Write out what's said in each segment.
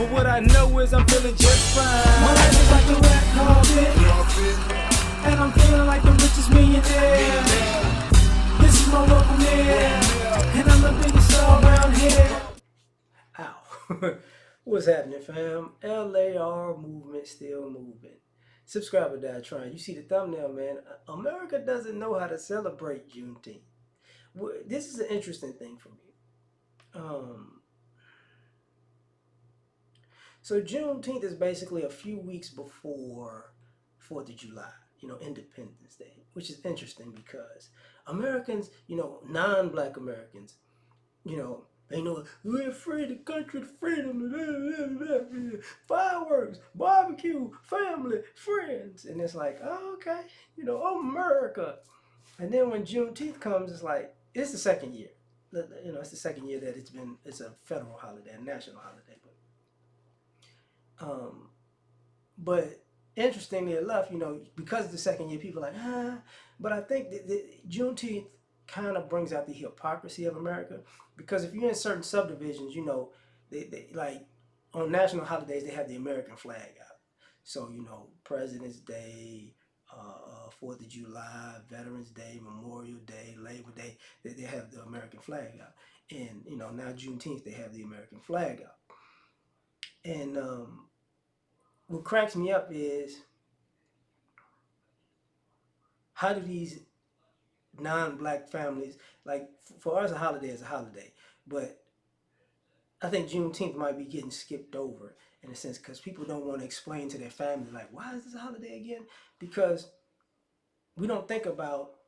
But what I know is I'm feeling just fine. My life is like a red carpet, and I'm feeling like the richest millionaire. This is my local mayor, and I'm the biggest star around here. Ow. What's happening, fam? L.A.R. movement still moving. Subscriber died trying. You see the thumbnail, man. America doesn't know how to celebrate Juneteenth. This is an interesting thing for me. So Juneteenth is basically a few weeks before 4th of July, Independence Day, which is interesting because Americans, non-black Americans, they know we're free to country, the freedom, fireworks, barbecue, family, friends. And it's like, oh, okay, America. And then when Juneteenth comes, it's like, it's the second year. It's the second year that it's a federal holiday, a national holiday. But interestingly enough, because it's the second year, people are like, but I think that Juneteenth kind of brings out the hypocrisy of America, because if you're in certain subdivisions, they like on national holidays, they have the American flag out. So, President's Day, 4th of July, Veterans Day, Memorial Day, Labor Day, they have the American flag out. And, now Juneteenth, they have the American flag out. And what cracks me up is, how do these non-black families, like, for us a holiday is a holiday, but I think Juneteenth might be getting skipped over in a sense, because people don't want to explain to their family, like, why is this a holiday again? Because we don't think about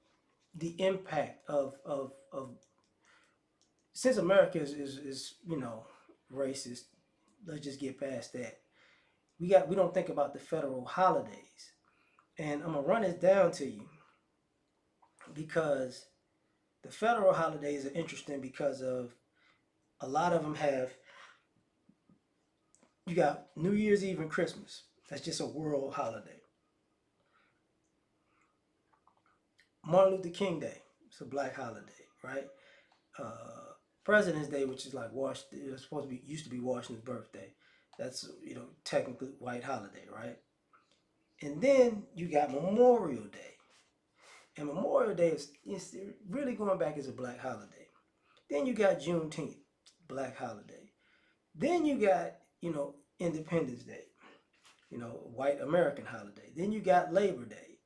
the impact of since America is racist. Let's just get past that. We don't think about the federal holidays, and I'm gonna run this down to you, because the federal holidays are interesting because of a lot of them have, you got New Year's Eve and Christmas. That's just a world holiday. Martin Luther King Day, it's a black holiday, right? President's Day, which is like it's supposed to be, used to be Washington's birthday. That's, technically white holiday, right? And then you got Memorial Day. And Memorial Day is really going back as a black holiday. Then you got Juneteenth, black holiday. Then you got, Independence Day, white American holiday. Then you got Labor Day,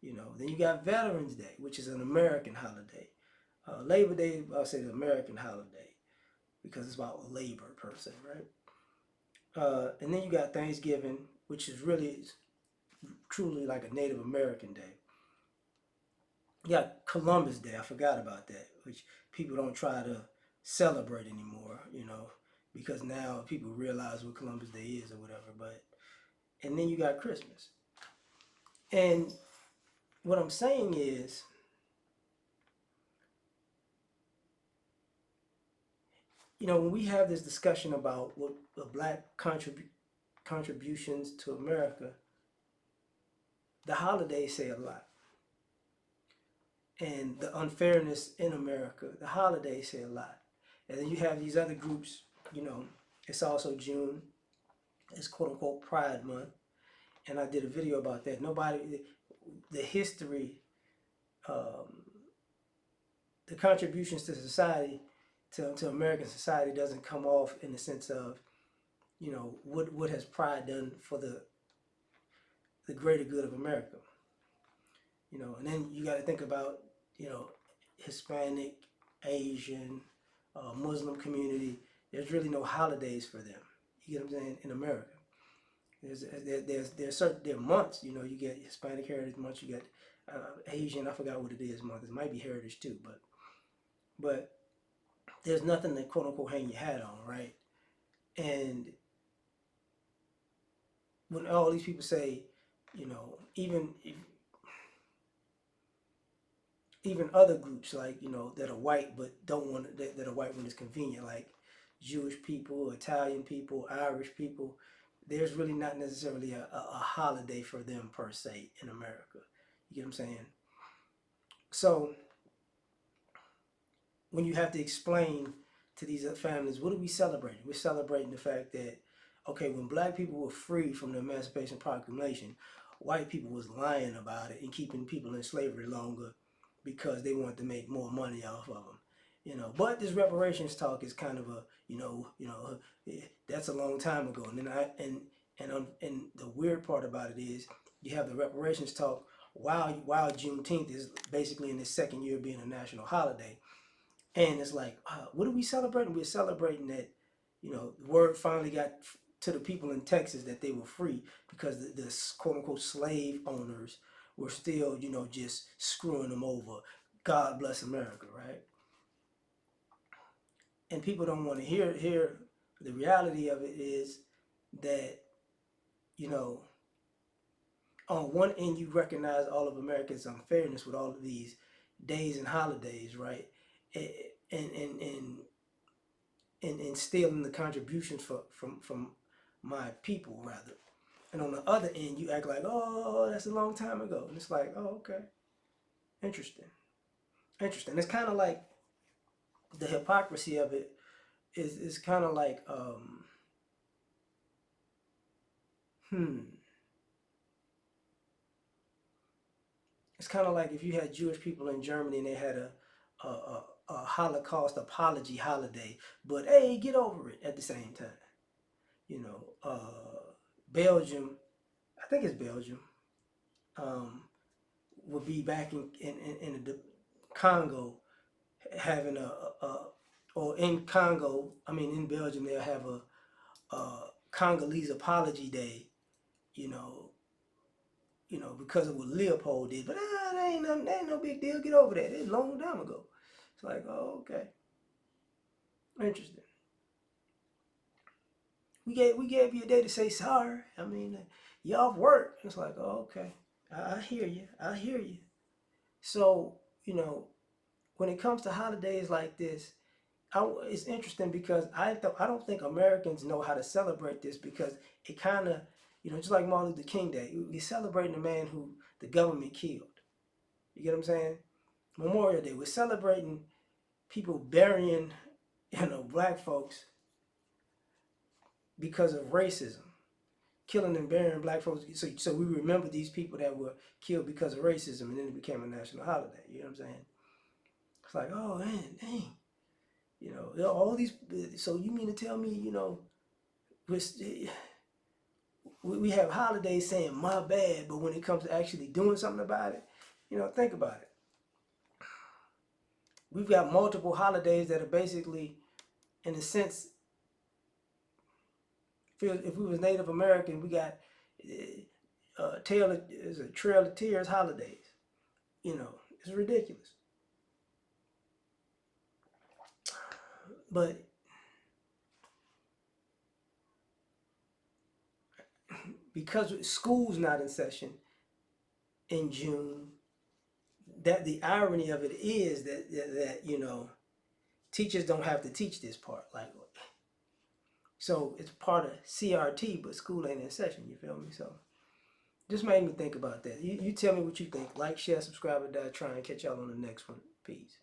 then you got Veterans Day, which is an American holiday. Labor Day, I'll say the American holiday, because it's about labor per se, right? And then you got Thanksgiving, which is really truly like a Native American day. You got Columbus Day, I forgot about that, which people don't try to celebrate anymore, because now people realize what Columbus Day is or whatever. And then you got Christmas. And what I'm saying is, when we have this discussion about what the black contributions to America, the holidays say a lot. And the unfairness in America, the holidays say a lot. And then you have these other groups, it's also June. It's quote unquote Pride Month. And I did a video about that. The history, the contributions to society, to American society, doesn't come off in the sense of, what has Pride done for the greater good of America. And then you got to think about, Hispanic, Asian, Muslim community. There's really no holidays for them. You get what I'm saying? In America, there are months. You get Hispanic Heritage Month. You got Asian. I forgot what it is month. It might be Heritage too, but there's nothing to quote unquote hang your hat on, right? And when all these people say, even other groups, like, that are white but don't want that are white when it's convenient, like Jewish people, Italian people, Irish people, there's really not necessarily a holiday for them per se in America. You get what I'm saying? So when you have to explain to these families, what are we celebrating? We're celebrating the fact that Okay, when black people were free from the Emancipation Proclamation, white people was lying about it and keeping people in slavery longer because they wanted to make more money off of them. But this reparations talk is kind of a, that's a long time ago. And then and the weird part about it is you have the reparations talk while Juneteenth is basically in its second year being a national holiday. And it's like, what are we celebrating? We're celebrating that, the word finally got to the people in Texas that they were free because the quote unquote slave owners were still, just screwing them over. God bless America, right? And people don't want to hear the reality of it is that, you know, on one end you recognize all of America's unfairness with all of these days and holidays, right? And and and and stealing the contributions from my people rather. And on the other end, you act like, oh, that's a long time ago, and it's like, oh, okay, interesting, interesting. It's kind of like the hypocrisy of it is kind of like, it's kind of like if you had Jewish people in Germany and they had a Holocaust apology holiday, but hey, get over it at the same time. Belgium, I think it's Belgium, um, will be back in the Congo having or in Congo, I mean in Belgium they'll have a Congolese apology day, you know, because of what Leopold did. But that ain't no big deal. Get over that. It's a long time ago. It's like, oh, okay, interesting. We gave you a day to say sorry. I mean, you off work. It's like, oh, okay, I hear you. I hear you. So when it comes to holidays like this, it's interesting because I don't think Americans know how to celebrate this because it kind of, just like Martin Luther King Day, we're celebrating the man who the government killed. You get what I'm saying? Memorial Day, we're celebrating people burying, black folks because of racism, killing and burying black folks. So we remember these people that were killed because of racism, and then it became a national holiday. You know what I'm saying? It's like, oh man, dang. All these. So you mean to tell me, we have holidays saying my bad, but when it comes to actually doing something about it, think about it. We've got multiple holidays that are basically, in a sense, if we was Native American, we got Trail of Tears holidays. It's ridiculous. But because school's not in session in June, that the irony of it is that teachers don't have to teach this part. Like, so it's part of CRT, but school ain't in session. You feel me? So just made me think about that. You tell me what you think. Like, share, subscribe, and die. Try and catch y'all on the next one. Peace.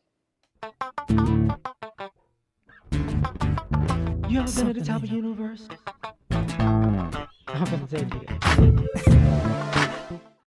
You ever been at the top of the universe? I'm gonna take you.